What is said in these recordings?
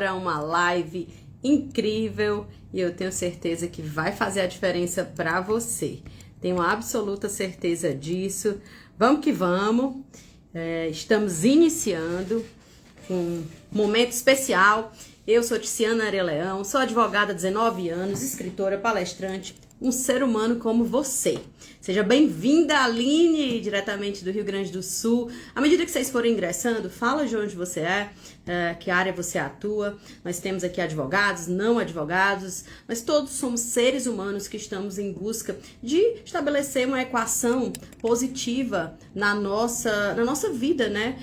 para uma live incrível e eu tenho certeza que vai fazer a diferença para você. Tenho absoluta certeza disso. Vamos que vamos. Estamos iniciando um momento especial. Eu sou Tiziana Areleão, sou advogada há 19 anos, escritora, palestrante, um ser humano como você. Seja bem-vinda, Aline, diretamente do Rio Grande do Sul. À medida que vocês forem ingressando, fala de onde você que área você atua. Nós temos aqui advogados, não advogados, mas todos somos seres humanos que estamos em busca de estabelecer uma equação positiva na nossa vida, né?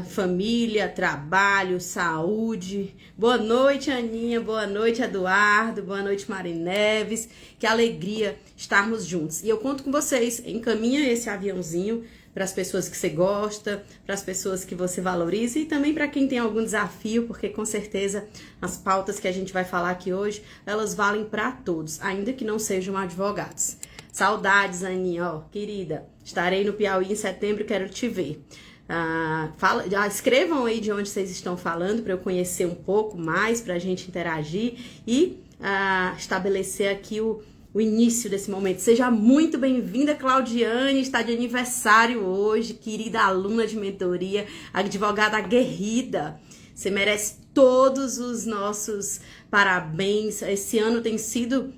Família, trabalho, saúde. Boa noite, Aninha. Boa noite, Eduardo. Boa noite, Mari Neves. Que alegria estarmos juntos. E eu conto com vocês. Encaminha esse aviãozinho para as pessoas que você gosta, para as pessoas que você valoriza e também para quem tem algum desafio, porque com certeza as pautas que a gente vai falar aqui hoje, elas valem para todos, ainda que não sejam advogados. Saudades, Aninha, ó, querida. Estarei no Piauí em setembro, quero te ver. Escrevam aí de onde vocês estão falando para eu conhecer um pouco mais, para a gente interagir e estabelecer aqui o início desse momento. Seja muito bem-vinda, Claudiane, está de aniversário hoje, querida aluna de mentoria, advogada aguerrida. Você merece todos os nossos parabéns. Esse ano tem sido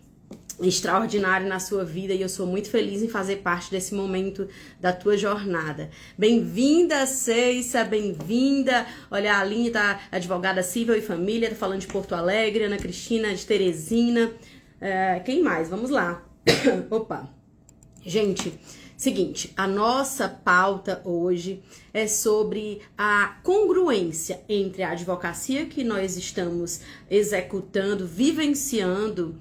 extraordinário na sua vida e eu sou muito feliz em fazer parte desse momento da tua jornada. Bem-vinda, Ceissa, bem-vinda. Olha, a Aline tá advogada civil e família, tá falando de Porto Alegre, Ana Cristina de Teresina. Quem mais? Vamos lá. Opa. Gente, seguinte, a nossa pauta hoje é sobre a congruência entre a advocacia que nós estamos executando, vivenciando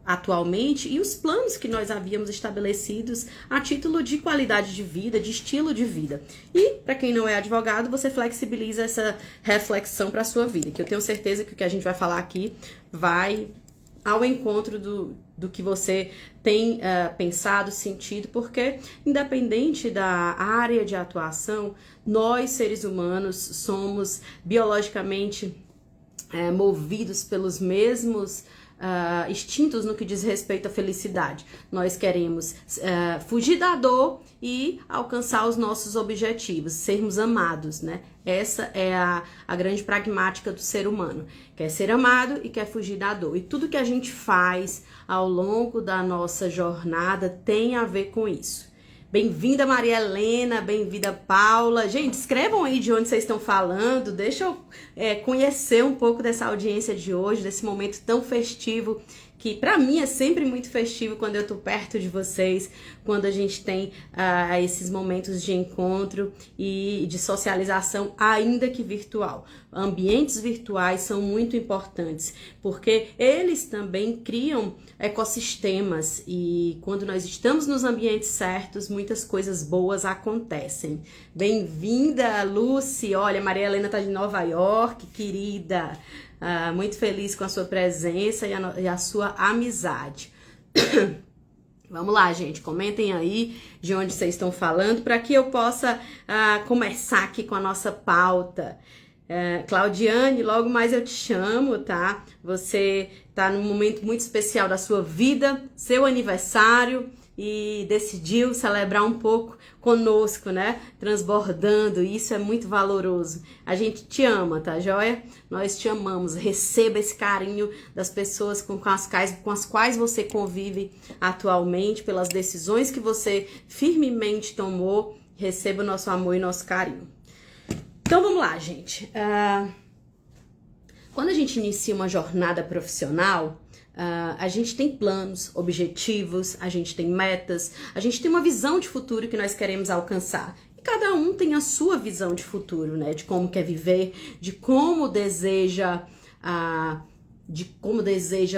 atualmente e os planos que nós havíamos estabelecidos a título de qualidade de vida, de estilo de vida. E, para quem não é advogado, você flexibiliza essa reflexão para a sua vida, que eu tenho certeza que o que a gente vai falar aqui vai ao encontro do que você tem pensado, sentido, porque independente da área de atuação, nós seres humanos somos biologicamente movidos pelos mesmos instintos no que diz respeito à felicidade. Nós queremos fugir da dor e alcançar os nossos objetivos, sermos amados, né? Essa é a grande pragmática do ser humano. Quer ser amado e quer fugir da dor. E tudo que a gente faz ao longo da nossa jornada tem a ver com isso. Bem-vinda, Maria Helena, bem-vinda, Paula. Gente, escrevam aí de onde vocês estão falando, deixa eu conhecer um pouco dessa audiência de hoje, desse momento tão festivo, que pra mim é sempre muito festivo quando eu tô perto de vocês, quando a gente tem esses momentos de encontro e de socialização, ainda que virtual. Ambientes virtuais são muito importantes, porque eles também criam ecossistemas e quando nós estamos nos ambientes certos, muitas coisas boas acontecem. Bem-vinda, Lucy. Olha, Maria Helena tá de Nova York, querida. Muito feliz com a sua presença e a sua amizade. Vamos lá, gente, comentem aí de onde vocês estão falando para que eu possa começar aqui com a nossa pauta. Claudiane, logo mais eu te chamo, tá? Você tá num momento muito especial da sua vida, seu aniversário, e decidiu celebrar um pouco conosco, né? Transbordando, isso é muito valoroso. A gente te ama, tá joia? Nós te amamos. Receba esse carinho das pessoas com as quais você convive atualmente, pelas decisões que você firmemente tomou. Receba o nosso amor e nosso carinho. Então vamos lá, gente. Quando a gente inicia uma jornada profissional, a gente tem planos, objetivos, a gente tem metas, a gente tem uma visão de futuro que nós queremos alcançar. E cada um tem a sua visão de futuro, né? De como quer viver, de como deseja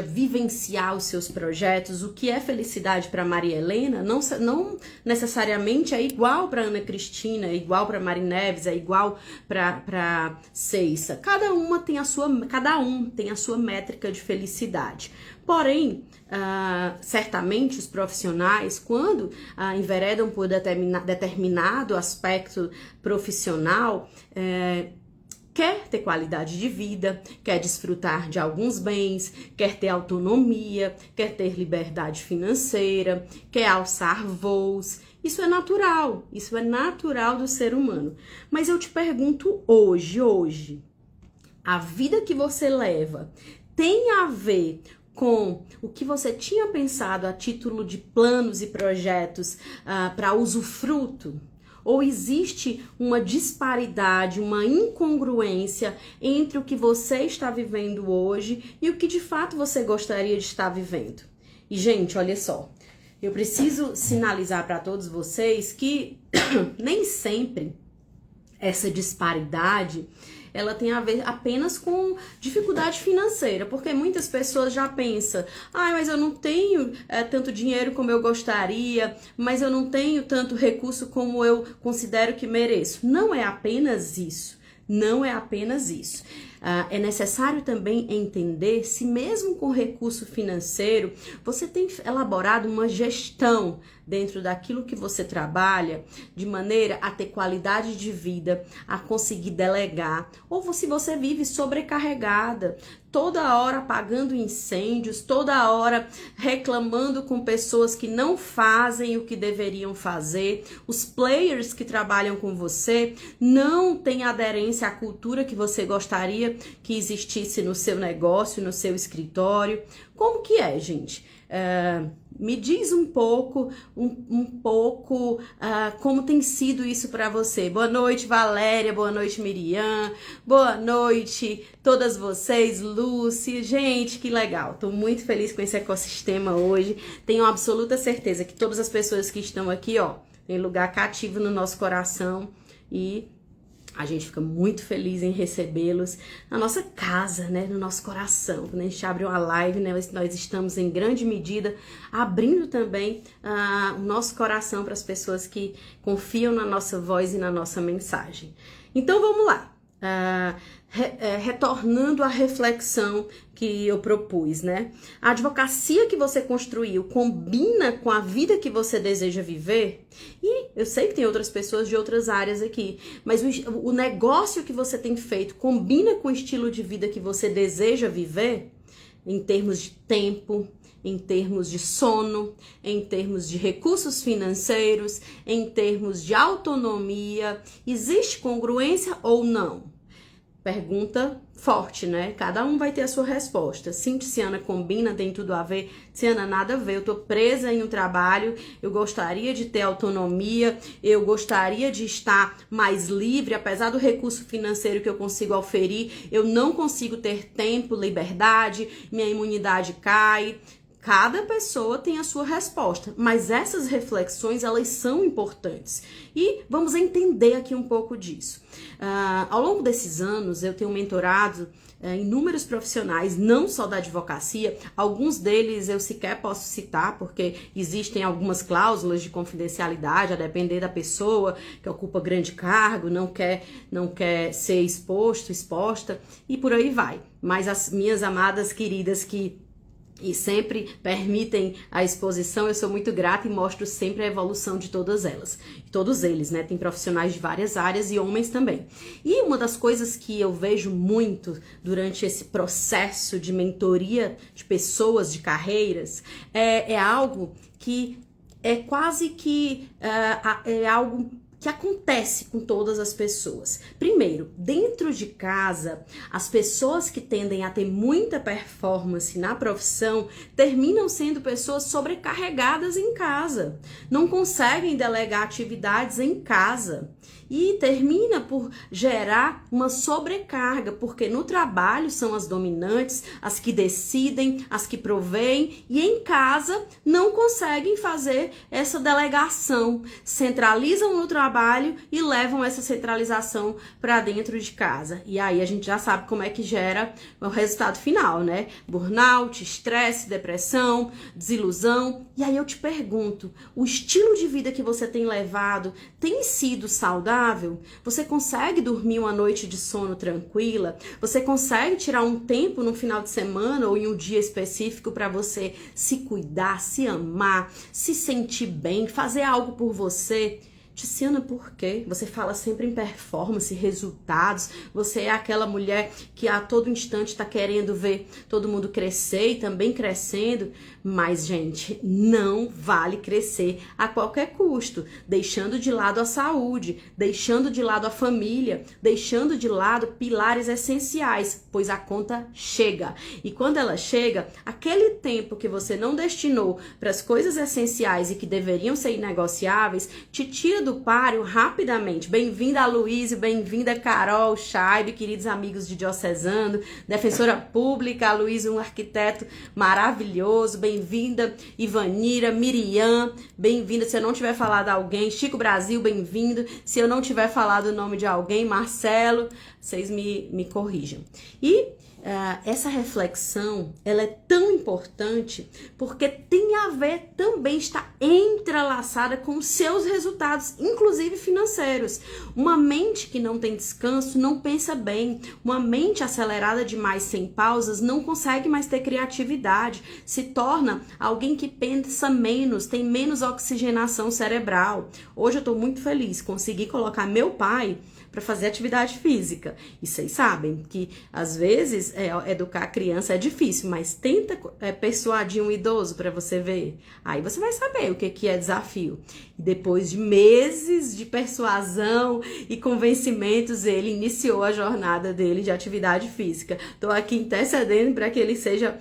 vivenciar os seus projetos. O que é felicidade para Maria Helena não necessariamente é igual para Ana Cristina, é igual para Mari Neves, é igual para Ceissa. Cada um tem a sua métrica de felicidade. Porém, certamente os profissionais, quando enveredam por determinado aspecto profissional, quer ter qualidade de vida, quer desfrutar de alguns bens, quer ter autonomia, quer ter liberdade financeira, quer alçar voos. Isso é natural do ser humano. Mas eu te pergunto hoje, a vida que você leva tem a ver com o que você tinha pensado a título de planos e projetos para usufruto? Ou existe uma disparidade, uma incongruência entre o que você está vivendo hoje e o que de fato você gostaria de estar vivendo? E, gente, olha só, eu preciso sinalizar para todos vocês que nem sempre essa disparidade ela tem a ver apenas com dificuldade financeira, porque muitas pessoas já pensam, mas eu não tenho tanto dinheiro como eu gostaria, mas eu não tenho tanto recurso como eu considero que mereço. Não é apenas isso. Não é apenas isso. É necessário também entender se mesmo com recurso financeiro, você tem elaborado uma gestão dentro daquilo que você trabalha, de maneira a ter qualidade de vida, a conseguir delegar, ou se você vive sobrecarregada, toda hora apagando incêndios, toda hora reclamando com pessoas que não fazem o que deveriam fazer, os players que trabalham com você não têm aderência à cultura que você gostaria que existisse no seu negócio, no seu escritório. Como que é, gente? Me diz um pouco como tem sido isso para você. Boa noite, Valéria, boa noite, Miriam, boa noite todas vocês, Lúcia. Gente, que legal, tô muito feliz com esse ecossistema hoje. Tenho absoluta certeza que todas as pessoas que estão aqui, tem lugar cativo no nosso coração e a gente fica muito feliz em recebê-los na nossa casa, né, no nosso coração. Quando a gente abre uma live, né, nós estamos em grande medida abrindo também o nosso coração para as pessoas que confiam na nossa voz e na nossa mensagem. Então vamos lá. Retornando à reflexão que eu propus, né? A advocacia que você construiu combina com a vida que você deseja viver? E eu sei que tem outras pessoas de outras áreas aqui, mas o negócio que você tem feito combina com o estilo de vida que você deseja viver? Em termos de tempo, em termos de sono, em termos de recursos financeiros, em termos de autonomia, existe congruência ou não? Pergunta forte, né? Cada um vai ter a sua resposta. Sim, Tiziana, combina, tem tudo a ver. Tiziana, nada a ver, eu tô presa em um trabalho, eu gostaria de ter autonomia, eu gostaria de estar mais livre, apesar do recurso financeiro que eu consigo oferir, eu não consigo ter tempo, liberdade, minha imunidade cai. Cada pessoa tem a sua resposta, mas essas reflexões, elas são importantes. E vamos entender aqui um pouco disso. Ao longo desses anos, eu tenho mentorado inúmeros profissionais, não só da advocacia, alguns deles eu sequer posso citar, porque existem algumas cláusulas de confidencialidade, a depender da pessoa que ocupa grande cargo, não quer ser exposta, e por aí vai. Mas as minhas amadas queridas e sempre permitem a exposição, eu sou muito grata e mostro sempre a evolução de todas elas. Todos eles, né? Tem profissionais de várias áreas e homens também. E uma das coisas que eu vejo muito durante esse processo de mentoria de pessoas, de carreiras, é algo que é quase que é algo que acontece com todas as pessoas. Primeiro, dentro de casa, as pessoas que tendem a ter muita performance na profissão terminam sendo pessoas sobrecarregadas em casa, não conseguem delegar atividades em casa e termina por gerar uma sobrecarga, porque no trabalho são as dominantes, as que decidem, as que proveem, e em casa não conseguem fazer essa delegação, centralizam no trabalho e levam essa centralização para dentro de casa. E aí a gente já sabe como é que gera o resultado final, né? Burnout, estresse, depressão, desilusão. E aí eu te pergunto, o estilo de vida que você tem levado tem sido saudável? Você consegue dormir uma noite de sono tranquila? Você consegue tirar um tempo no final de semana ou em um dia específico para você se cuidar, se amar, se sentir bem, fazer algo por você? Tiziana, por quê? Você fala sempre em performance, resultados, você é aquela mulher que a todo instante está querendo ver todo mundo crescer e também crescendo, mas, gente, não vale crescer a qualquer custo, deixando de lado a saúde, deixando de lado a família, deixando de lado pilares essenciais, pois a conta chega. E quando ela chega, aquele tempo que você não destinou para as coisas essenciais e que deveriam ser inegociáveis, te tira do páreo rapidamente. Bem-vinda, Luísa, bem-vinda, Carol, Chaib, queridos amigos de Diocesano, defensora pública, Luísa, um arquiteto maravilhoso, bem-vinda, Ivanira, Miriam, bem-vinda, se eu não tiver falado alguém, Chico Brasil, bem-vindo, se eu não tiver falado o nome de alguém, Marcelo, vocês me corrijam. E essa reflexão, ela é tão importante porque tem a ver também, está entrelaçada com os seus resultados, inclusive financeiros. Uma mente que não tem descanso não pensa bem. Uma mente acelerada demais sem pausas não consegue mais ter criatividade. Se torna alguém que pensa menos, tem menos oxigenação cerebral. Hoje eu estou muito feliz, consegui colocar meu pai para fazer atividade física. E vocês sabem que, às vezes, educar a criança é difícil, mas tenta persuadir um idoso para você ver. Aí você vai saber o que é desafio. E depois de meses de persuasão e convencimentos, ele iniciou a jornada dele de atividade física. Estou aqui intercedendo para que ele seja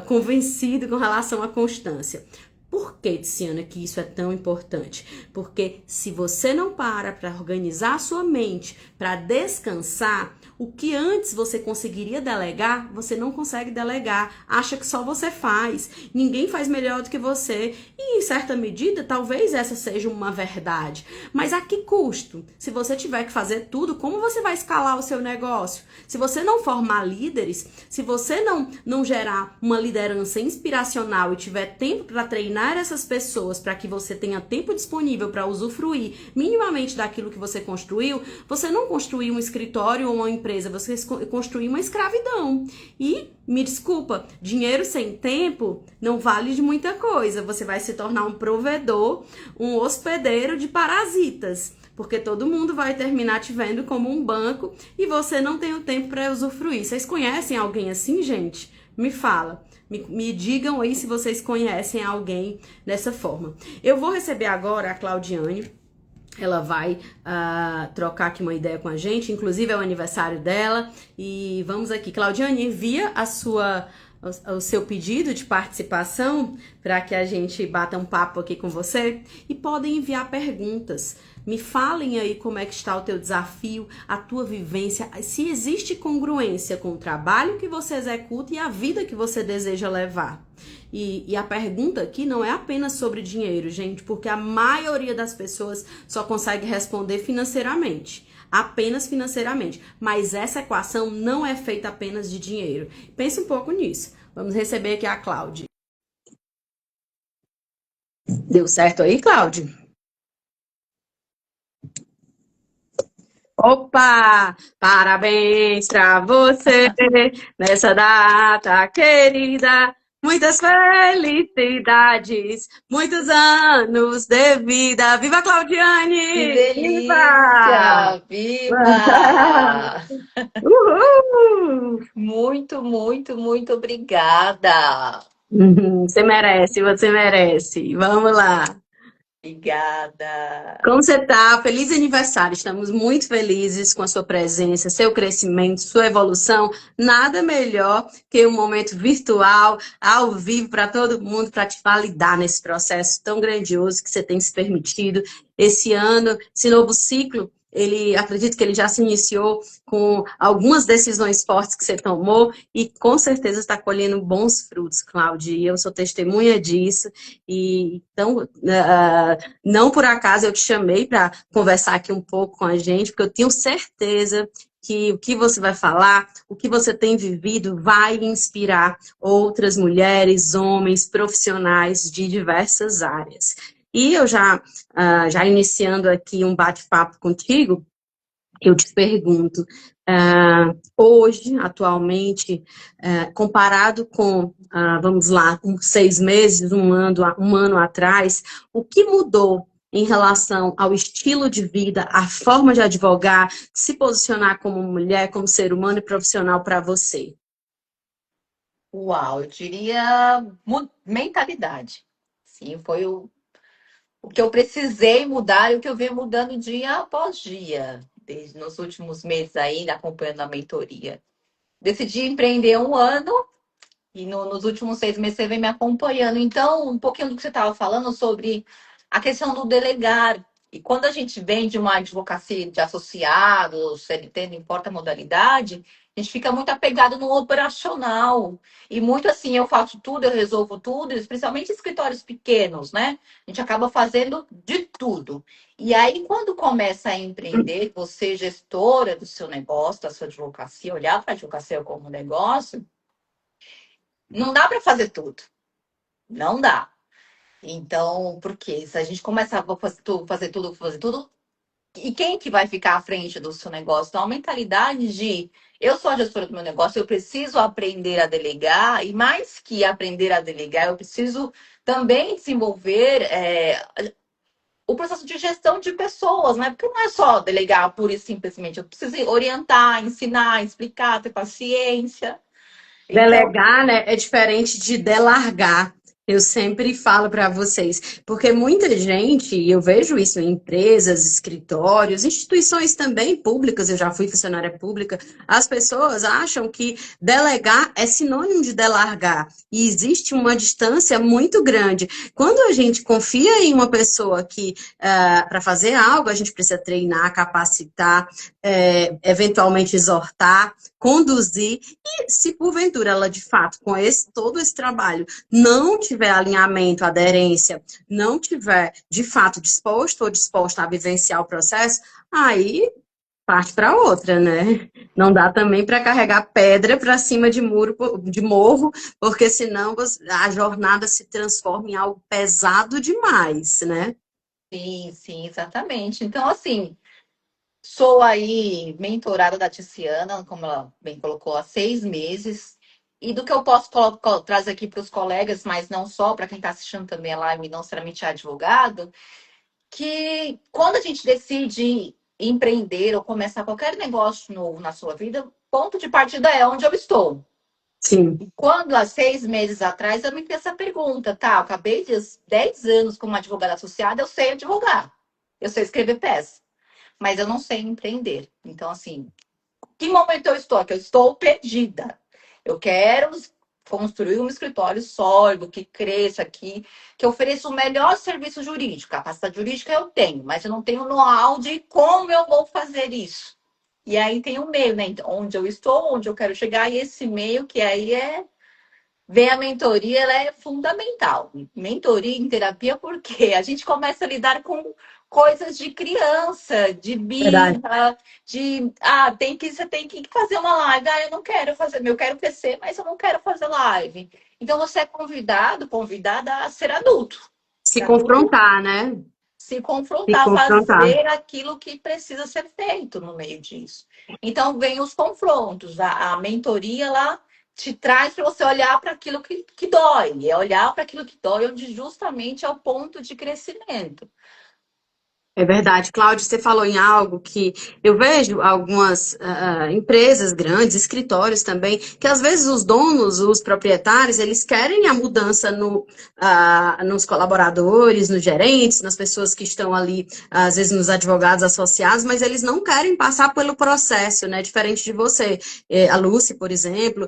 convencido com relação à constância. Por que, Tiziana, que isso é tão importante? Porque se você não para organizar a sua mente, para descansar, o que antes você conseguiria delegar, você não consegue delegar. Acha que só você faz. Ninguém faz melhor do que você. E, em certa medida, talvez essa seja uma verdade. Mas a que custo? Se você tiver que fazer tudo, como você vai escalar o seu negócio? Se você não formar líderes, se você não gerar uma liderança inspiracional e tiver tempo para treinar essas pessoas para que você tenha tempo disponível para usufruir minimamente daquilo que você construiu, você não construiu um escritório ou uma empresa, você construiu uma escravidão. E, me desculpa, dinheiro sem tempo não vale de muita coisa. Você vai se tornar um provedor, um hospedeiro de parasitas, porque todo mundo vai terminar te vendo como um banco e você não tem o tempo para usufruir. Vocês conhecem alguém assim, gente? Me fala. Me digam aí se vocês conhecem alguém dessa forma. Eu vou receber agora a Claudiane. Ela vai trocar aqui uma ideia com a gente. Inclusive é o aniversário dela. E vamos aqui. Claudiane, envia o seu pedido de participação para que a gente bata um papo aqui com você. E podem enviar perguntas. Me falem aí como é que está o teu desafio, a tua vivência, se existe congruência com o trabalho que você executa e a vida que você deseja levar. E a pergunta aqui não é apenas sobre dinheiro, gente, porque a maioria das pessoas só consegue responder financeiramente. Apenas financeiramente. Mas essa equação não é feita apenas de dinheiro. Pense um pouco nisso. Vamos receber aqui a Cláudia. Deu certo aí, Cláudia? Opa! Parabéns pra você nessa data querida. Muitas felicidades, muitos anos de vida. Viva Claudiane! Que delícia! Viva! Uhul! Muito, muito, muito obrigada. Você merece, você merece. Vamos lá. Obrigada. Como você tá? Feliz aniversário. Estamos muito felizes com a sua presença, seu crescimento, sua evolução. Nada melhor que um momento virtual, ao vivo, para todo mundo, para te validar nesse processo tão grandioso que você tem se permitido. Esse ano, esse novo ciclo, acredito que ele já se iniciou com algumas decisões fortes que você tomou e com certeza está colhendo bons frutos, Cláudia. E eu sou testemunha disso. E então, não por acaso eu te chamei para conversar aqui um pouco com a gente, porque eu tenho certeza que o que você vai falar, o que você tem vivido, vai inspirar outras mulheres, homens, profissionais de diversas áreas. E eu já iniciando aqui um bate-papo contigo, eu te pergunto, hoje, atualmente, comparado com, vamos lá, 6 meses, um ano atrás, o que mudou em relação ao estilo de vida, a forma de advogar, se posicionar como mulher, como ser humano e profissional para você? Uau, eu diria mentalidade. Sim, foi o que eu precisei mudar e o que eu venho mudando dia após dia, desde nos últimos meses aí, acompanhando a mentoria. Decidi empreender um ano e nos últimos 6 meses você vem me acompanhando. Então, um pouquinho do que você estava falando sobre a questão do delegar. E quando a gente vem de uma advocacia de associados, CLT, não importa a modalidade, a gente fica muito apegado no operacional. E muito assim, eu faço tudo, eu resolvo tudo, especialmente escritórios pequenos, né? A gente acaba fazendo de tudo. E aí, quando começa a empreender, você, gestora do seu negócio, da sua advocacia, olhar para a advocacia como negócio, não dá para fazer tudo. Não dá. Então, por quê? Se a gente começa a fazer tudo, e quem que vai ficar à frente do seu negócio? Então, a mentalidade de eu sou a gestora do meu negócio, eu preciso aprender a delegar, e mais que aprender a delegar, eu preciso também desenvolver o processo de gestão de pessoas, né? Porque não é só delegar pura e simplesmente, eu preciso orientar, ensinar, explicar, ter paciência. Então, Delegar, né, é diferente de delargar. Eu sempre falo para vocês, porque muita gente, e eu vejo isso em empresas, escritórios, instituições também públicas, eu já fui funcionária pública, as pessoas acham que delegar é sinônimo de delargar, e existe uma distância muito grande. Quando a gente confia em uma pessoa que, para fazer algo, a gente precisa treinar, capacitar, eventualmente exortar, conduzir, se porventura ela de fato, com todo esse trabalho, não tiver alinhamento, aderência, não tiver de fato disposto ou disposta a vivenciar o processo, aí parte para outra, né? Não dá também para carregar pedra para cima de muro, de morro, porque senão a jornada se transforma em algo pesado demais, né? sim, sim, exatamente. Então, assim, sou aí mentorada da Tiziana, como ela bem colocou, há 6 meses. E do que eu posso trazer aqui para os colegas, mas não só, para quem está assistindo também a live, não necessariamente é advogado, que quando a gente decide empreender ou começar qualquer negócio novo na sua vida, ponto de partida é onde eu estou. Sim, Quando, há 6 meses atrás, eu me fiz essa pergunta, tá? Eu acabei de 10 anos como advogada associada, eu sei advogar, eu sei escrever peça, mas eu não sei empreender. Então, assim, que momento eu estou? Que eu estou perdida. Eu quero construir um escritório sólido, que cresça aqui, que ofereça o melhor serviço jurídico. Capacidade jurídica eu tenho, mas eu não tenho know-how de como eu vou fazer isso. E aí tem o meio, né? Então, onde eu estou, onde eu quero chegar, e esse meio que aí vem a mentoria, ela é fundamental. Mentoria em terapia, porque a gente começa a lidar com coisas de criança, de verdade. birra, de você tem que fazer uma live. Eu não quero fazer, eu quero crescer, mas eu não quero fazer live. Então você é convidada a ser adulto, Se confrontar, né? se Se confrontar, confrontar. fazer aquilo que precisa ser feito no meio disso. Então, vem os confrontos. A mentoria lá te traz para você olhar para aquilo que dói. É olhar para aquilo que dói, onde justamente é o ponto de crescimento. É verdade, Cláudio, você falou em algo que eu vejo algumas empresas grandes, escritórios também, que às vezes os donos, os proprietários, eles querem a mudança nos colaboradores, nos gerentes, nas pessoas que estão ali, às vezes nos advogados associados, mas eles não querem passar pelo processo, né? Diferente de você, a Lúcia, por exemplo,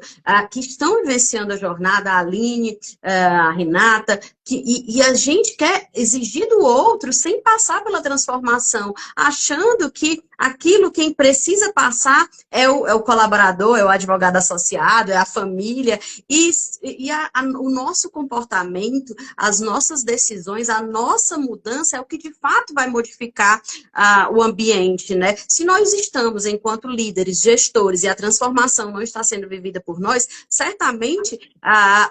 que estão vivenciando a jornada, a Aline, a Renata, e a gente quer exigir do outro sem passar pela transformação, achando que aquilo quem precisa passar é o colaborador, é o advogado associado, é a família, o nosso comportamento, as nossas decisões, a nossa mudança é o que de fato vai modificar o ambiente, né? Se nós estamos, enquanto líderes, gestores, e a transformação não está sendo vivida por nós, certamente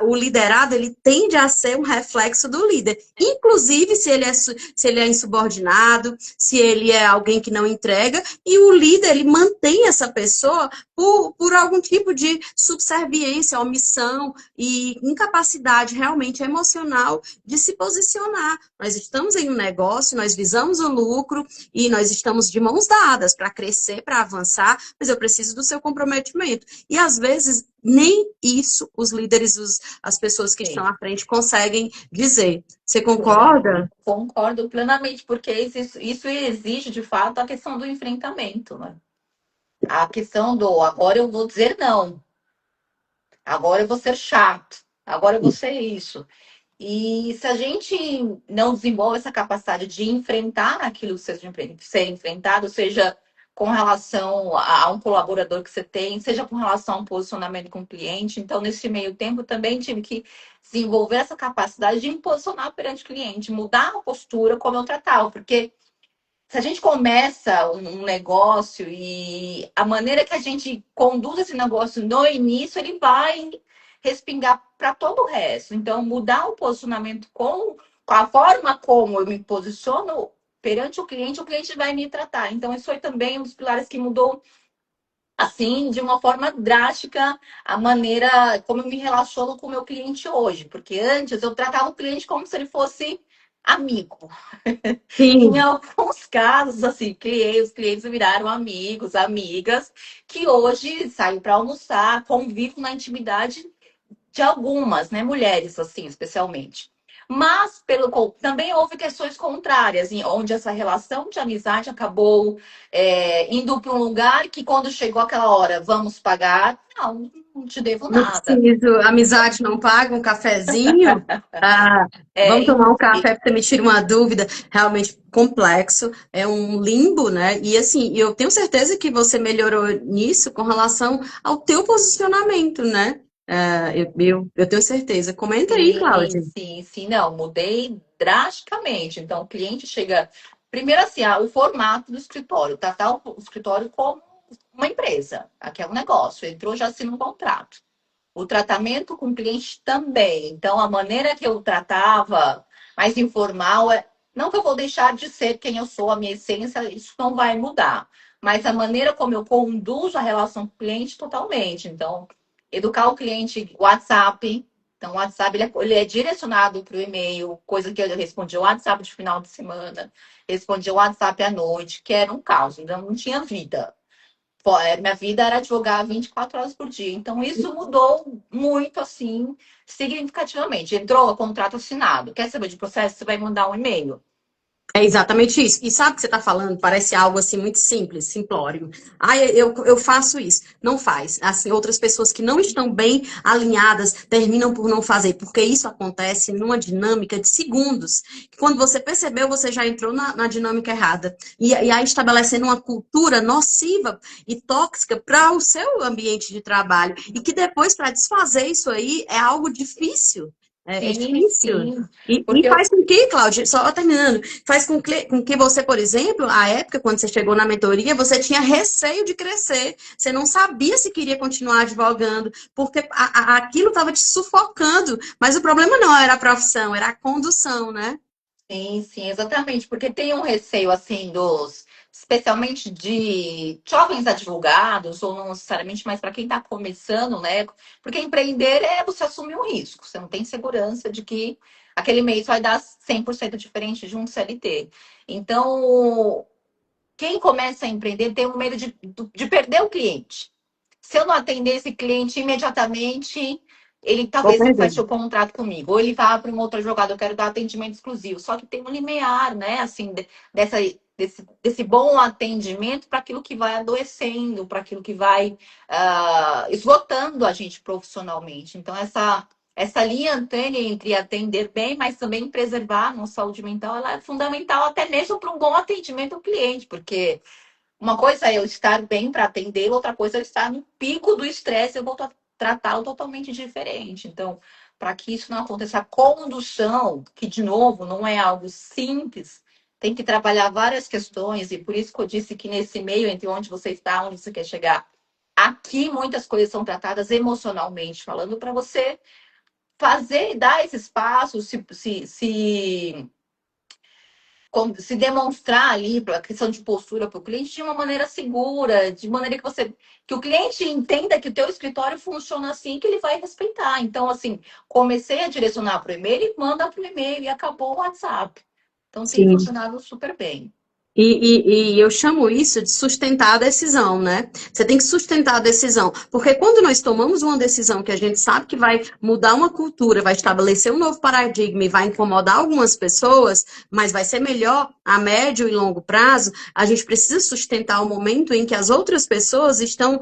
o liderado ele tende a ser um reflexo do líder. Inclusive, se ele é insubordinado, se ele é alguém que não entrega, entrega e o líder, ele mantém essa pessoa por algum tipo de subserviência, omissão e incapacidade realmente emocional de se posicionar. Nós estamos em um negócio, nós visamos o lucro e nós estamos de mãos dadas para crescer, para avançar, mas eu preciso do seu comprometimento. E às vezes nem isso os líderes, as pessoas que estão Sim. à frente conseguem dizer. Você concorda? Concordo plenamente, porque isso exige, de fato, a questão do enfrentamento, né? A questão do agora eu vou dizer não, agora eu vou ser chato, agora eu vou ser isso. E se a gente não desenvolve essa capacidade de enfrentar aquilo que seja ser enfrentado, seja com relação a um colaborador que você tem, seja com relação a um posicionamento com o cliente, então nesse meio tempo também tive que desenvolver essa capacidade de me posicionar perante o cliente, mudar a postura como eu tratava, porque se a gente começa um negócio e a maneira que a gente conduz esse negócio no início, ele vai respingar para todo o resto. Então, mudar o posicionamento com a forma como eu me posiciono perante o cliente vai me tratar. Então, isso foi também um dos pilares que mudou, assim, de uma forma drástica, a maneira como eu me relaciono com o meu cliente hoje. Porque antes eu tratava o cliente como se ele fosse amigo. Em Sim. alguns casos, assim, os clientes viraram amigos, amigas, que hoje saem para almoçar, convivem na intimidade de algumas, né, mulheres, assim, especialmente. Mas também houve questões contrárias, onde essa relação de amizade acabou indo para um lugar que, quando chegou aquela hora, vamos pagar, não te devo Não nada. preciso, amizade não paga, um cafezinho. Ah, É, vamos tomar um café porque me tira uma dúvida. Realmente complexo, é um limbo, né? E assim, eu tenho certeza que você melhorou nisso com relação ao teu posicionamento, né? Eu tenho certeza. Comenta aí, sim, Cláudia. sim, sim, não, mudei drasticamente. Então, o cliente chega. Primeiro, assim, o formato do escritório, tratar o escritório como uma empresa. Aqui é um negócio, entrou, já assina um contrato. O tratamento com o cliente também. Então, a maneira que eu tratava, mais informal, não que eu vou deixar de ser quem eu sou, a minha essência, isso não vai mudar. Mas a maneira como eu conduzo a relação com o cliente, totalmente. Então, educar o cliente, WhatsApp. Então, o WhatsApp ele é direcionado para o e-mail, coisa que eu respondia o WhatsApp de final de semana, respondia o WhatsApp à noite, que era um caos, então não tinha vida. Minha vida era advogar 24 horas por dia. Então, isso mudou muito, assim, significativamente. Entrou o contrato assinado. Quer saber de processo? Você vai mandar um e-mail. É exatamente isso. E sabe o que você está falando? Parece algo assim muito simples, simplório. Ah, eu faço isso. Não faz. Assim, outras pessoas que não estão bem alinhadas terminam por não fazer, porque isso acontece numa dinâmica de segundos. Quando você percebeu, você já entrou na dinâmica errada. E aí estabelecendo uma cultura nociva e tóxica para o seu ambiente de trabalho. E que depois, para desfazer isso aí, é algo difícil. É Sim, difícil. sim. E Porque eu, faz com que, Cláudia, só terminando, faz com que você, por exemplo, à época, quando você chegou na mentoria, você tinha receio de crescer. Você não sabia se queria continuar advogando, porque aquilo estava te sufocando. Mas o problema não era a profissão, era a condução, né? sim, sim, exatamente. Porque tem um receio, assim, especialmente de jovens advogados, ou não necessariamente, mas para quem está começando, né? Porque empreender é você assumir um risco. Você não tem segurança de que aquele mês vai dar 100% diferente de um CLT. Então, quem começa a empreender tem um medo de perder o cliente. Se eu não atender esse cliente imediatamente, ele Vou talvez não perder. feche o contrato comigo. Ou ele vá para um outro advogado, eu quero dar atendimento exclusivo. Só que tem um limiar, né? Assim, desse bom atendimento para aquilo que vai adoecendo, para aquilo que vai esgotando a gente profissionalmente. Então, essa linha tênue entre atender bem, mas também preservar a nossa saúde mental, ela é fundamental até mesmo para um bom atendimento ao cliente, porque uma coisa é eu estar bem para atendê-lo, outra coisa é eu estar no pico do estresse, eu vou tratá-lo totalmente diferente. Então, para que isso não aconteça, a condução, que de novo não é algo simples, tem que trabalhar várias questões, e por isso que eu disse que nesse meio entre onde você está, onde você quer chegar, aqui muitas coisas são tratadas emocionalmente, falando para você fazer e dar esse espaço, se se demonstrar ali para a questão de postura para o cliente de uma maneira segura, de maneira que o cliente entenda que o teu escritório funciona assim, que ele vai respeitar. Então, assim, comecei a direcionar para o e-mail e manda para o e-mail e acabou o WhatsApp. Então, tem Sim. funcionado super bem. E eu chamo isso de sustentar a decisão, né? Você tem que sustentar a decisão, porque quando nós tomamos uma decisão que a gente sabe que vai mudar uma cultura, vai estabelecer um novo paradigma e vai incomodar algumas pessoas, mas vai ser melhor a médio e longo prazo, a gente precisa sustentar o momento em que as outras pessoas estão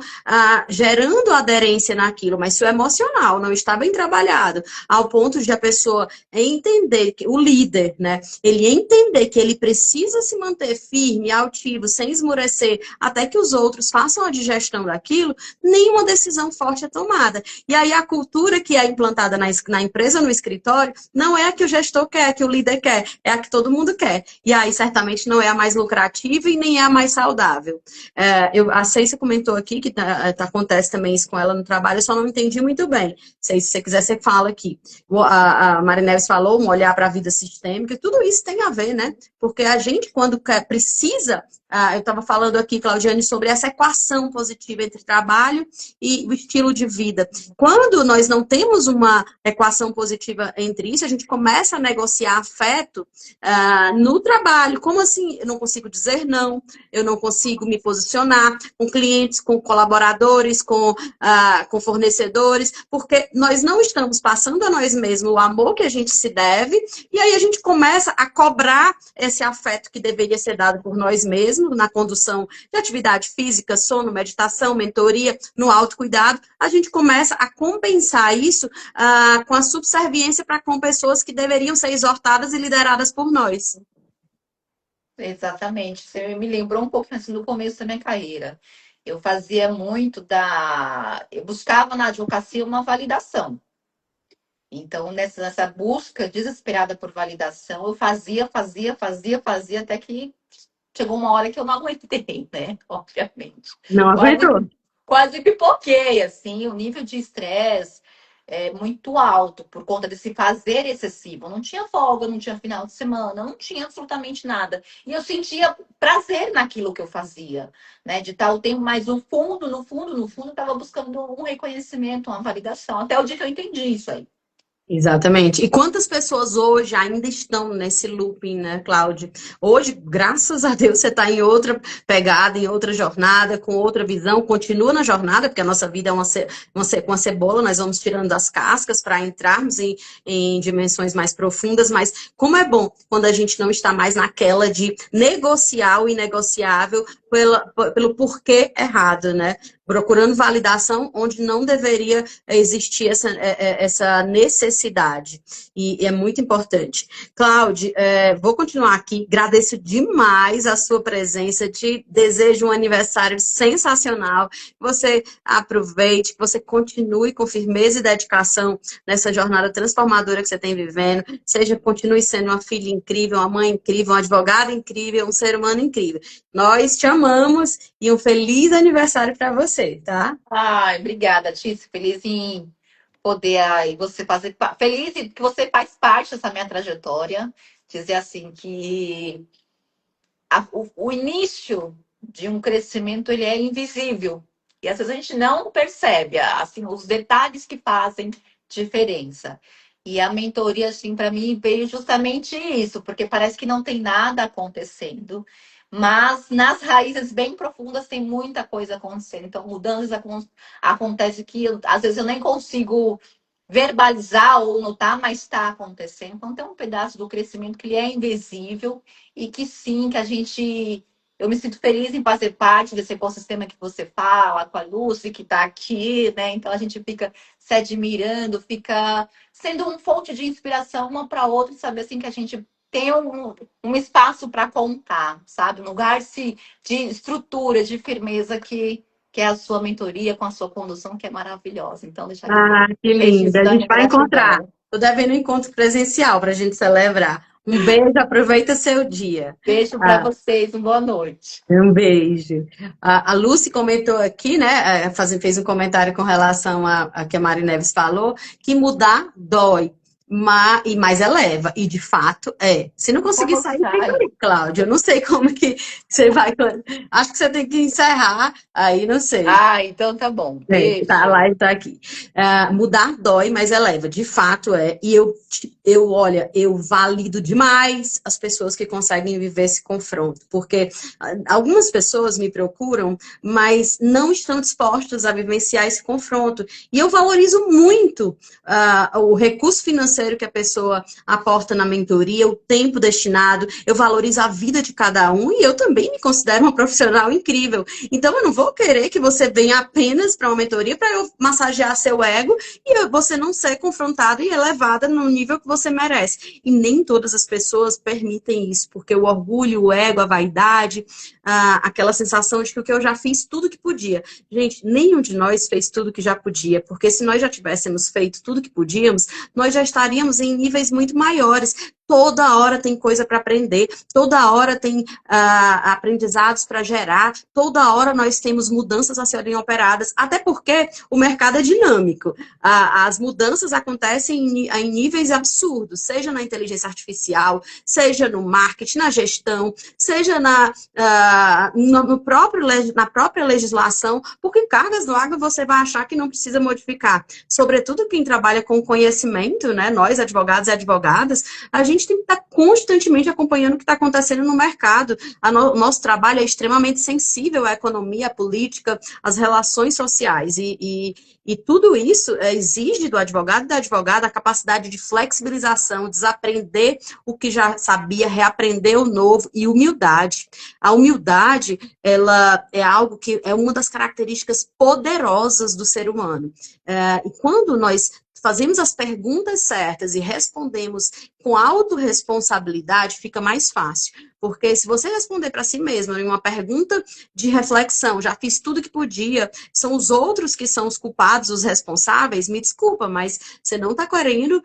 gerando aderência naquilo, mas se o emocional não está bem trabalhado, ao ponto de a pessoa entender, que o líder, né? Ele entender que ele precisa se manter firme, altivo, sem esmorecer, até que os outros façam a digestão daquilo, nenhuma decisão forte é tomada. E aí a cultura que é implantada na empresa, no escritório, não é a que o gestor quer, que o líder quer, é a que todo mundo quer. E aí certamente não é a mais lucrativa e nem é a mais saudável. A Ceissa comentou aqui que acontece também isso com ela no trabalho, eu só não entendi muito bem. Se você quiser, você fala aqui. A Marineves falou, um olhar para a vida sistêmica, tudo isso tem a ver, né? Porque a gente, quando precisa, eu estava falando aqui, Claudiane, sobre essa equação positiva entre trabalho e o estilo de vida. Quando nós não temos uma equação positiva entre isso, a gente começa a negociar afeto no trabalho. Como assim? Eu não consigo dizer não, eu não consigo me posicionar com clientes, com colaboradores, com fornecedores, porque nós não estamos passando a nós mesmos o amor que a gente se deve, e aí a gente começa a cobrar esse afeto que deveria ser dado por nós mesmos, na condução de atividade física, sono, meditação, mentoria, no autocuidado, a gente começa a compensar isso com a subserviência para com pessoas que deveriam ser exortadas e lideradas por nós. Exatamente. Você me lembrou um pouco assim, no começo da minha carreira. Eu fazia muito eu buscava na advocacia uma validação. Então, nessa busca desesperada por validação, eu fazia, até que chegou uma hora que eu não aguentei, né? Obviamente. Não aguentou. Quase pipoquei, assim, o nível de estresse é muito alto por conta desse fazer excessivo. Eu não tinha folga, não tinha final de semana, não tinha absolutamente nada. E eu sentia prazer naquilo que eu fazia, né? De estar o tempo, mas no fundo, eu estava buscando um reconhecimento, uma validação. Até o dia que eu entendi isso aí. Exatamente. E quantas pessoas hoje ainda estão nesse looping, né, Cláudia? Hoje, graças a Deus, você está em outra pegada, em outra jornada, com outra visão, continua na jornada, porque a nossa vida é uma cebola, nós vamos tirando das cascas para entrarmos em dimensões mais profundas, mas como é bom quando a gente não está mais naquela de negociar o inegociável pelo porquê errado, né? Procurando validação onde não deveria existir essa necessidade. E é muito importante. Cláudia, vou continuar aqui. Agradeço demais a sua presença. Te desejo um aniversário sensacional. Que você aproveite, que você continue com firmeza e dedicação nessa jornada transformadora que você tem vivendo. Continue sendo uma filha incrível, uma mãe incrível, um advogado incrível, um ser humano incrível. Nós te amamos e um feliz aniversário para você, tá? Ai, obrigada, Tícia. Feliz em poder aí você fazer. Feliz que você faz parte dessa minha trajetória. Dizer assim que o início de um crescimento ele é invisível. E às vezes a gente não percebe assim, os detalhes que fazem diferença. E a mentoria, assim, para mim, veio justamente isso, porque parece que não tem nada acontecendo. Mas nas raízes bem profundas tem muita coisa acontecendo. Então, mudanças acontecem que às vezes eu nem consigo verbalizar ou notar, mas está acontecendo. Então, tem um pedaço do crescimento que ele é invisível e que sim, que a gente... Eu me sinto feliz em fazer parte desse ecossistema que você fala, com a Lucy que está aqui, né? Então, a gente fica se admirando, fica sendo uma fonte de inspiração uma para outra e saber assim que a gente tem um espaço para contar, sabe? Um lugar de estrutura, de firmeza que é a sua mentoria com a sua condução, que é maravilhosa. Então, deixa aqui Que lindo. A gente vai encontrar. Tô devendo um encontro presencial para a gente celebrar. Um beijo, aproveita seu dia. Beijo para vocês, uma boa noite. Um beijo. A Lucy comentou aqui, né? Fez um comentário com relação a que a Mari Neves falou, que mudar dói. e mais eleva. E, de fato, é. Se não conseguir Como sair, fica sai? aí, Cláudia. Eu não sei como que você vai... Acho que você tem que encerrar, aí não sei. Ah, então tá bom. Tá lá Beijo. e tá aqui. Mudar dói, mas eleva. De fato é. E olha, eu valido demais as pessoas que conseguem viver esse confronto. Porque algumas pessoas me procuram, mas não estão dispostas a vivenciar esse confronto. E eu valorizo muito o recurso financeiro que a pessoa aporta na mentoria, o tempo destinado. Eu valorizo a vida de cada um e eu também me considero uma profissional incrível. Então, eu não vou querer que você venha apenas para uma mentoria para eu massagear seu ego e você não ser confrontada e elevada no nível que você merece. E nem todas as pessoas permitem isso, porque o orgulho, o ego, a vaidade, aquela sensação de que o que eu já fiz tudo que podia. Gente, nenhum de nós fez tudo que já podia, porque se nós já tivéssemos feito tudo que podíamos, nós já estaríamos em níveis muito maiores. Toda hora tem coisa para aprender, toda hora tem aprendizados para gerar, toda hora nós temos mudanças a serem operadas, até porque o mercado é dinâmico. As mudanças acontecem em níveis absurdos, seja na inteligência artificial, seja no marketing, na gestão, seja na própria legislação, porque cargas no agro você vai achar que não precisa modificar. Sobretudo quem trabalha com conhecimento, né? Nós, advogados e advogadas, a gente tem que estar constantemente acompanhando o que está acontecendo no mercado. Nosso trabalho é extremamente sensível à economia, à política, às relações sociais. E tudo isso exige do advogado e da advogada a capacidade de flexibilização, desaprender o que já sabia, reaprender o novo e humildade. A humildade, ela é algo que é uma das características poderosas do ser humano. E quando nós fazemos as perguntas certas e respondemos com autorresponsabilidade, fica mais fácil. Porque se você responder para si mesmo em uma pergunta de reflexão, já fiz tudo que podia, são os outros que são os culpados, os responsáveis, me desculpa, mas você não está querendo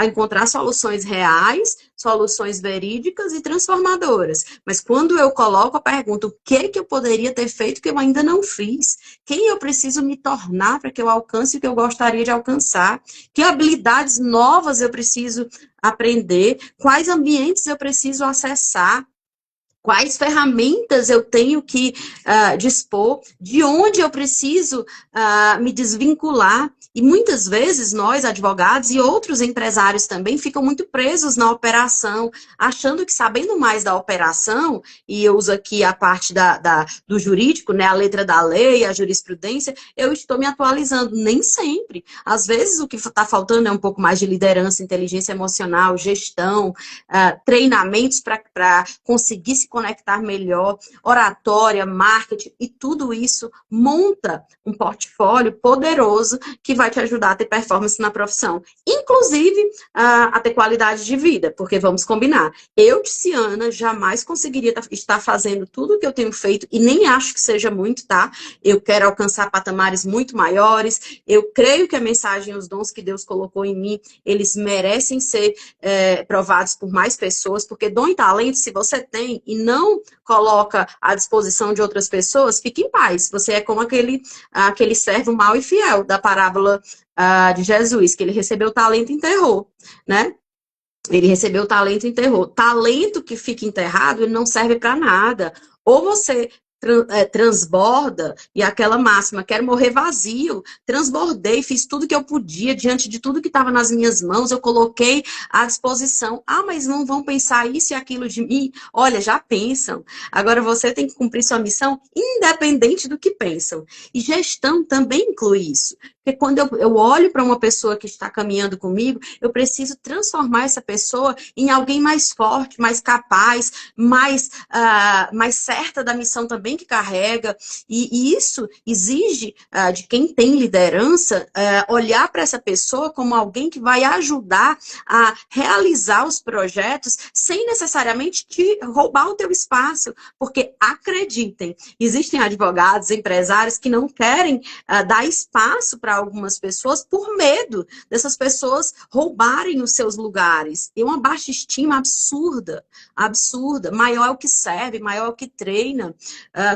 encontrar soluções reais, soluções verídicas e transformadoras. Mas quando eu coloco a pergunta, o que eu poderia ter feito que eu ainda não fiz? Quem eu preciso me tornar para que eu alcance o que eu gostaria de alcançar? Que habilidades novas eu preciso aprender? Quais ambientes eu preciso acessar? Quais ferramentas eu tenho que dispor? De onde eu preciso me desvincular? E muitas vezes nós, advogados e outros empresários também, ficam muito presos na operação, achando que sabendo mais da operação, e eu uso aqui a parte do jurídico, né, a letra da lei, a jurisprudência, eu estou me atualizando. Nem sempre. Às vezes o que está faltando é um pouco mais de liderança, inteligência emocional, gestão, treinamentos para conseguir se conectar melhor, oratória, marketing, e tudo isso monta um portfólio poderoso que vai te ajudar a ter performance na profissão. Inclusive, a ter qualidade de vida, porque vamos combinar, eu, Tiziana, jamais conseguiria estar fazendo tudo o que eu tenho feito, e nem acho que seja muito, tá? Eu quero alcançar patamares muito maiores, eu creio que a mensagem e os dons que Deus colocou em mim, eles merecem ser provados por mais pessoas, porque dom e talento, se você tem e não coloca à disposição de outras pessoas, fique em paz. Você é como aquele servo mau e fiel da parábola de Jesus, que ele recebeu talento e enterrou, né? Ele recebeu talento e enterrou. Talento que fica enterrado, ele não serve para nada. Ou você transborda, e aquela máxima, quero morrer vazio, transbordei, fiz tudo que eu podia, diante de tudo que estava nas minhas mãos, eu coloquei à disposição. Mas não vão pensar isso e aquilo de mim? Olha, já pensam. Agora você tem que cumprir sua missão, independente do que pensam. E gestão também inclui isso. Porque quando eu olho para uma pessoa que está caminhando comigo, eu preciso transformar essa pessoa em alguém mais forte, mais capaz, mais certa da missão também que carrega. E isso exige de quem tem liderança olhar para essa pessoa como alguém que vai ajudar a realizar os projetos sem necessariamente te roubar o teu espaço. Porque, acreditem, existem advogados, empresários que não querem dar espaço para para algumas pessoas por medo dessas pessoas roubarem os seus lugares. E uma baixa estima absurda, absurda. Maior é o que serve, maior é o que treina.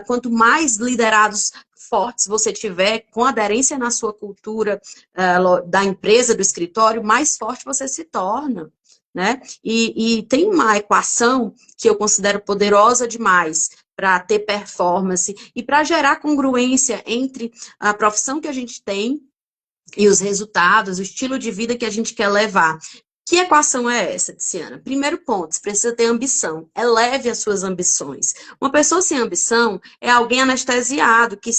Quanto mais liderados fortes você tiver, com aderência na sua cultura da empresa, do escritório, mais forte você se torna. Né? E tem uma equação que eu considero poderosa demais para ter performance e para gerar congruência entre a profissão que a gente tem e os resultados, o estilo de vida que a gente quer levar. Que equação é essa, Tiziana? Primeiro ponto, você precisa ter ambição. Eleve as suas ambições. Uma pessoa sem ambição é alguém anestesiado, que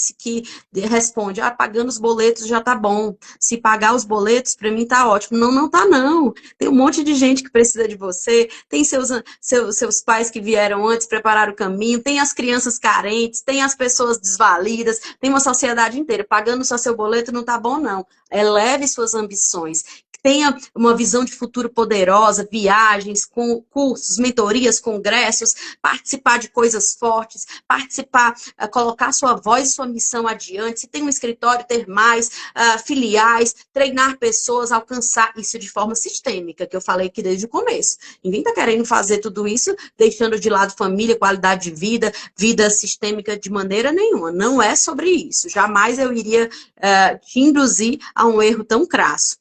responde, pagando os boletos já tá bom. Se pagar os boletos, para mim tá ótimo. Não, não tá não. Tem um monte de gente que precisa de você, tem seus pais que vieram antes, prepararam o caminho, tem as crianças carentes, tem as pessoas desvalidas, tem uma sociedade inteira. Pagando só seu boleto não tá bom, não. Eleve suas ambições. Tenha uma visão de futuro poderosa, viagens, cursos, mentorias, congressos, participar de coisas fortes, colocar sua voz e sua missão adiante. Se tem um escritório, ter mais filiais, treinar pessoas, alcançar isso de forma sistêmica, que eu falei aqui desde o começo. Ninguém está querendo fazer tudo isso, deixando de lado família, qualidade de vida, vida sistêmica de maneira nenhuma. Não é sobre isso. Jamais eu iria te induzir a um erro tão crasso.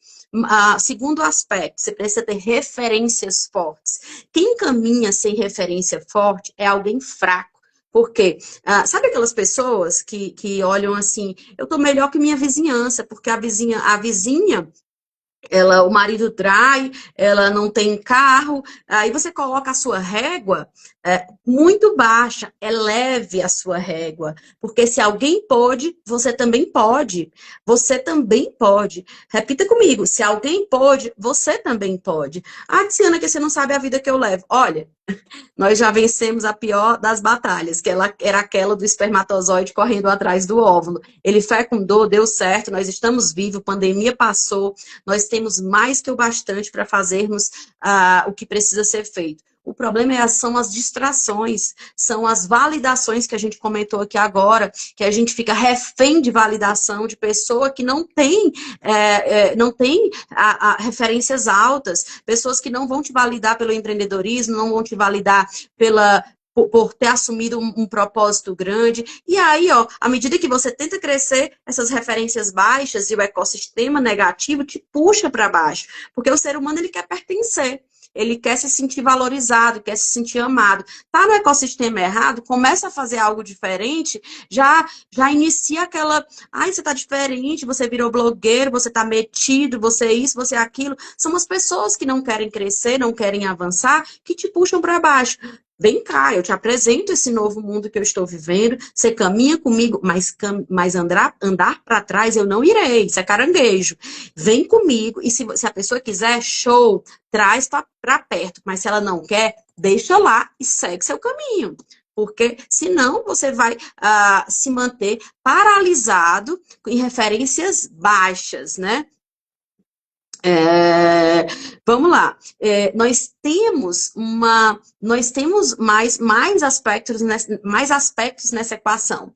Segundo aspecto, você precisa ter referências fortes. Quem caminha sem referência forte é alguém fraco. Por quê? Sabe aquelas pessoas que olham assim, eu tô melhor que minha vizinhança, porque a vizinha o marido trai, ela não tem carro, aí você coloca a sua régua muito baixa, eleve a sua régua, porque se alguém pode, você também pode, você também pode. Repita comigo, se alguém pode, você também pode. Tiziana, que você não sabe a vida que eu levo. Olha, nós já vencemos a pior das batalhas, que era aquela do espermatozoide correndo atrás do óvulo. Ele fecundou, deu certo, nós estamos vivos, pandemia passou, nós temos mais que o bastante para fazermos o que precisa ser feito. O problema são as distrações, são as validações que a gente comentou aqui agora, que a gente fica refém de validação de pessoa que não tem referências altas, pessoas que não vão te validar pelo empreendedorismo, não vão te validar por ter assumido um propósito grande. E aí, à medida que você tenta crescer, essas referências baixas e o ecossistema negativo te puxa para baixo, porque o ser humano ele quer pertencer. Ele quer se sentir valorizado, quer se sentir amado. Tá no ecossistema errado, começa a fazer algo diferente, já inicia aquela... você tá diferente, você virou blogueiro, você tá metido, você é isso, você é aquilo. São as pessoas que não querem crescer, não querem avançar, que te puxam para baixo. Vem cá, eu te apresento esse novo mundo que eu estou vivendo, você caminha comigo, mas andar para trás eu não irei, isso é caranguejo. Vem comigo, e se a pessoa quiser, show, traz para perto, mas se ela não quer, deixa lá e segue seu caminho. Porque senão você vai se manter paralisado em referências baixas, né? Vamos lá, nós temos mais aspectos nessa equação.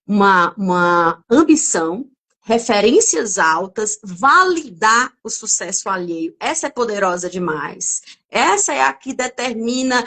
Uma ambição, referências altas, validar o sucesso alheio. Essa é poderosa demais. Essa é a que determina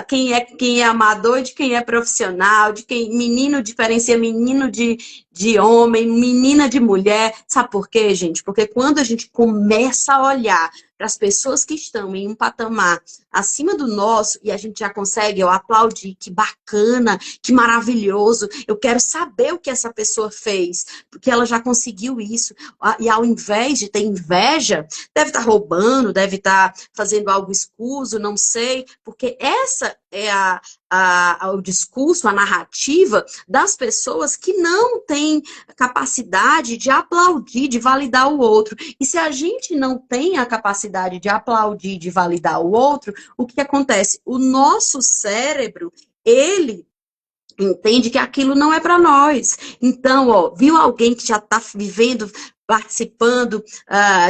quem é amador de quem é profissional, de quem menino diferencia menino de homem, menina de mulher. Sabe por quê, gente? Porque quando a gente começa a olhar para as pessoas que estão em um patamar acima do nosso, e a gente já consegue aplaudir, que bacana, que maravilhoso, eu quero saber o que essa pessoa fez, porque ela já conseguiu isso, e ao invés de ter inveja, deve estar roubando, deve estar fazendo algo escuso, não sei, porque essa é o discurso, a narrativa das pessoas que não têm capacidade de aplaudir, de validar o outro. E se a gente não tem a capacidade de aplaudir, de validar o outro, o que acontece? O nosso cérebro, ele entende que aquilo não é para nós. Então, ó, viu alguém que já está vivendo, participando,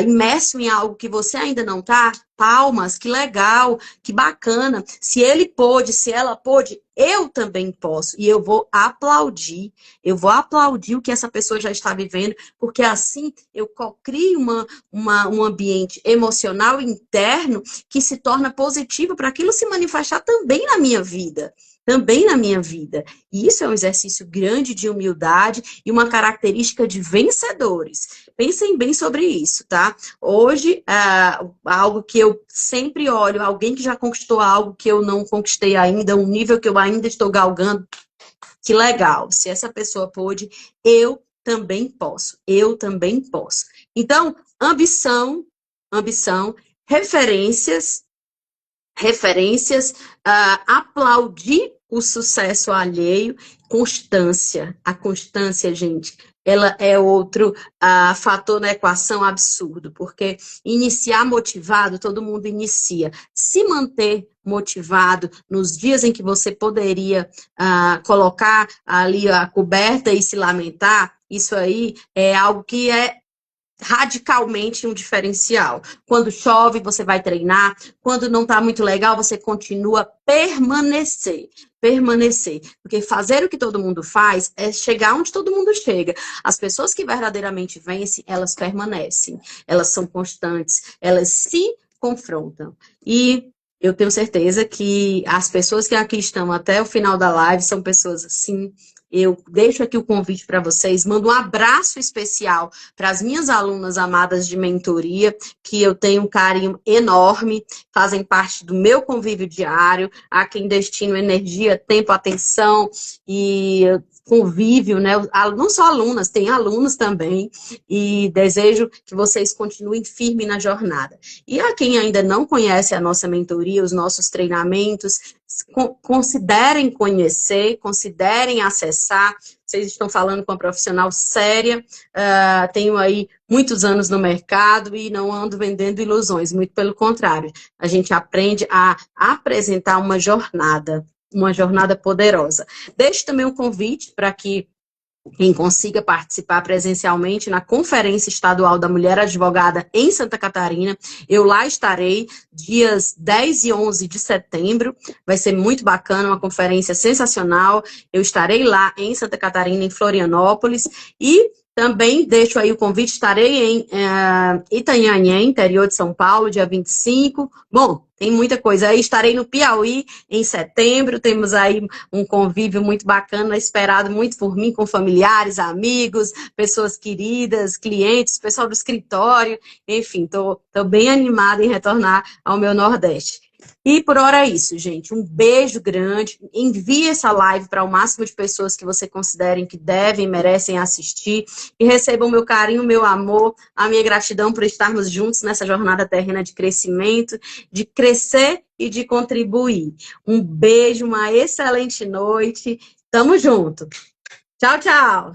imerso em algo que você ainda não está? Palmas, que legal, que bacana. Se ele pôde, se ela pôde, eu também posso. E eu vou aplaudir o que essa pessoa já está vivendo, porque assim eu crio um ambiente emocional interno que se torna positivo para aquilo se manifestar também na minha vida. Também na minha vida. E isso é um exercício grande de humildade e uma característica de vencedores. Pensem bem sobre isso, tá? Hoje, algo que eu sempre olho, alguém que já conquistou algo que eu não conquistei ainda, um nível que eu ainda estou galgando, que legal. Se essa pessoa pôde, eu também posso. Eu também posso. Então, ambição, referências, aplaudir o sucesso alheio, constância. A constância, gente, ela é outro fator na equação absurdo, porque iniciar motivado, todo mundo inicia. Se manter motivado nos dias em que você poderia colocar ali a coberta e se lamentar, isso aí é algo que é radicalmente um diferencial. Quando chove, você vai treinar. Quando não está muito legal, você continua permanecer. Porque fazer o que todo mundo faz é chegar onde todo mundo chega. As pessoas que verdadeiramente vencem, elas permanecem. Elas são constantes. Elas se confrontam. E eu tenho certeza que as pessoas que aqui estão até o final da live são pessoas assim. Eu deixo aqui o convite para vocês, mando um abraço especial para as minhas alunas amadas de mentoria, que eu tenho um carinho enorme, fazem parte do meu convívio diário, a quem destino energia, tempo, atenção e convívio, né? Não só alunas, tem alunos também, e desejo que vocês continuem firmes na jornada. E a quem ainda não conhece a nossa mentoria, os nossos treinamentos, considerem conhecer, considerem acessar. Vocês estão falando com uma profissional séria, tenho aí muitos anos no mercado e não ando vendendo ilusões, muito pelo contrário. A gente aprende a apresentar uma jornada poderosa. Deixo também um convite para que quem consiga participar presencialmente na Conferência Estadual da Mulher Advogada em Santa Catarina. Eu lá estarei dias 10 e 11 de setembro. Vai ser muito bacana, uma conferência sensacional. Eu estarei lá em Santa Catarina, em Florianópolis. E também deixo aí o convite, estarei em Itanhaém, interior de São Paulo, dia 25. Bom, tem muita coisa aí. Estarei no Piauí em setembro. Temos aí um convívio muito bacana, esperado muito por mim, com familiares, amigos, pessoas queridas, clientes, pessoal do escritório. Enfim, estou bem animada em retornar ao meu Nordeste. E por hora é isso, gente. Um beijo grande. Envie essa live para o máximo de pessoas que você considerem que devem, merecem assistir. E recebam meu carinho, meu amor, a minha gratidão por estarmos juntos nessa jornada terrena de crescimento, de crescer e de contribuir. Um beijo, uma excelente noite. Tamo junto. Tchau, tchau.